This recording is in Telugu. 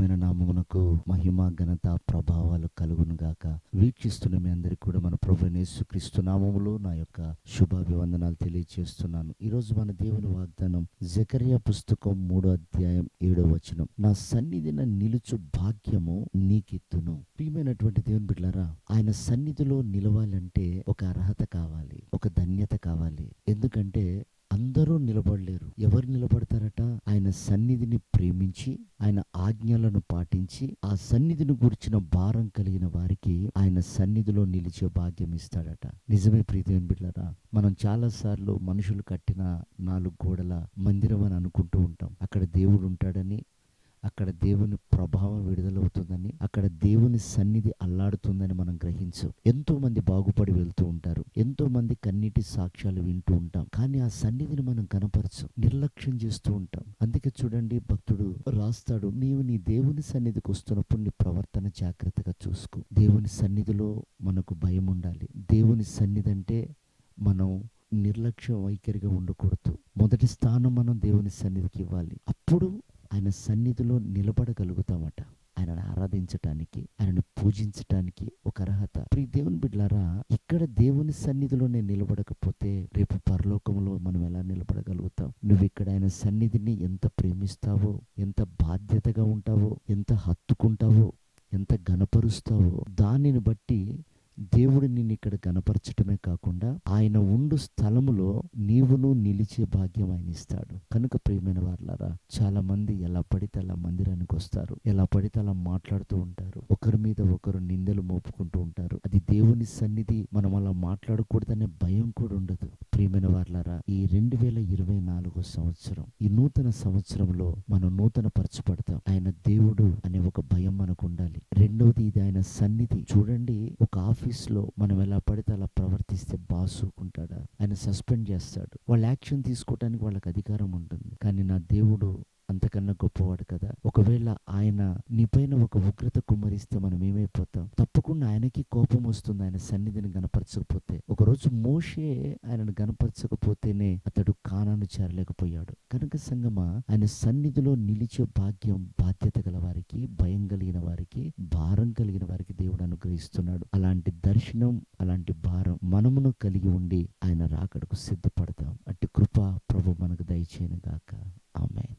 ఘనమైన నామమునకు మహిమ ఘనత ప్రభావాలు కలుగును గాక. వీక్షిస్తున్న మీ అందరికీ కూడా మన ప్రభువైన యేసుక్రీస్తు నామములో నా యొక్క శుభాభివందనాలు తెలియజేస్తున్నాను. ఈరోజు మన దేవుని వాగ్దానం జకర్యా పుస్తకం 3వ అధ్యాయం 7వ వచనం. నా సన్నిధిన నిలుచు భాగ్యము నీకిత్తును. ప్రియమైనటువంటి దేవుని బిడ్డలారా, ఆయన సన్నిధిలో నిలవాలంటే ఒక అర్హత కావాలి, ఒక ధన్యత కావాలి. ఎందుకంటే అందరూ నిలబడలేరు. ఎవరు నిలబడతారట? ఆయన సన్నిధిని ప్రేమించి, ఆయన ఆజ్ఞలను పాటించి, ఆ సన్నిధిని గురించిన భారం కలిగిన వారికి ఆయన సన్నిధిలో నిలిచే భాగ్యం ఇస్తాడట. నిజమే ప్రియమైన బిడ్డలారా, మనం చాలా సార్లు మనుషులు కట్టిన 4 గోడల మందిరం అని అనుకుంటూ ఉంటాం. అక్కడ దేవుడు ఉంటాడని, అక్కడ దేవుని ప్రభావం విడుదలవుతుందని, అక్కడ దేవుని సన్నిధి అల్లాడుతుందని మనం గ్రహించు. ఎంతో మంది బాగుపడి వెళ్తూ ఉంటారు, ఎంతో మంది కన్నీటి సాక్ష్యాలు వింటూ ఉంటాం. కానీ ఆ సన్నిధిని మనం కనపరచం, నిర్లక్ష్యం చేస్తూ ఉంటాం. అందుకే చూడండి, భక్తుడు రాస్తాడు, నీవు నీ దేవుని సన్నిధికి వస్తున్నప్పుడు నీ ప్రవర్తన జాగ్రత్తగా చూసుకో. దేవుని సన్నిధిలో మనకు భయం ఉండాలి. దేవుని సన్నిధి అంటే మనం నిర్లక్ష్య వైఖరిగా ఉండకూడదు. మొదటి స్థానం మనం దేవుని సన్నిధికి ఇవ్వాలి. అప్పుడు ఆయన సన్నిధిలో నిలబడగలుగుతామట. ఆయనను ఆరాధించటానికి, ఆయనను పూజించటానికి ఒక అర్హత. ప్రియ దేవుని బిడ్డలారా, ఇక్కడ దేవుని సన్నిధిలో నేను నిలబడకపోతే రేపు పరలోకంలో మనం ఎలా నిలబడగలుగుతాం? నువ్వు ఇక్కడ ఆయన సన్నిధిని ఎంత ప్రేమిస్తావో, ఎంత బాధ్యతగా ఉంటావో, ఎంత హత్తుకుంటావో, ఎంత ఘనపరుస్తావో, దానిని బట్టి దేవుడు నిన్ను ఇక్కడ గణపరచటమే కాకుండా ఆయన ఉండు స్థలములో నీవును నిలిచే భాగ్యం ఆయన ఇస్తాడు. కనుక ప్రియమైన వారలారా, చాలా మంది ఎలా పడితే అలా మందిరానికి వస్తారు, ఎలా పడితే అలా మాట్లాడుతూ ఉంటారు, ఒకరి మీద ఒకరు నిందలు మోపుకుంటూ ఉంటారు. అది దేవుని సన్నిధి. మనం అలా మాట్లాడకూడదనే భయం కూడా ఉండదు. ప్రియమైన వారలారా, ఈ 2024 సంవత్సరం, ఈ నూతన సంవత్సరంలో మనం నూతన పరచబడతాం. ఆయన దేవుడు అనే ఒక భయం మనకు ఉండాలి. రెండవది, ఇది ఆయన సన్నిధి. చూడండి, ఒక ఆఫీస్లో మనం ఎలా పడితే అలా ప్రవర్తిస్తే బాస్ ఊరుకుంటాడా? ఆయన సస్పెండ్ చేస్తాడు. వాళ్ళ యాక్షన్ తీసుకోవడానికి వాళ్ళకి అధికారం ఉంటుంది. కానీ నా దేవుడు అంతకన్నా గొప్పవాడు కదా. ఒకవేళ ఆయన నీపైన ఒక ఉగ్రత కుమ్మరిస్తే మనం ఏమైపోతాం? తప్పకుండా ఆయనకి కోపం వస్తుంది, ఆయన సన్నిధిని గనపరచకపోతే. ఒకరోజు మోషే ఆయనను గనపరచకపోతేనే అతడు కానాను చేరలేకపోయాడు. కనుక సంగమా, ఆయన సన్నిధిలో నిలిచే భాగ్యం బాధ్యత గల వారికి, భయం కలిగిన వారికి, భారం కలిగిన వారికి దేవుడు అనుగ్రహిస్తున్నాడు. అలాంటి దర్శనం, అలాంటి భారం మనమును కలిగి ఉండి ఆయన రాకడకు సిద్ధపడతాం. అట్టి కృప ప్రభు మనకు దయచేయను గాక. ఆమేన్.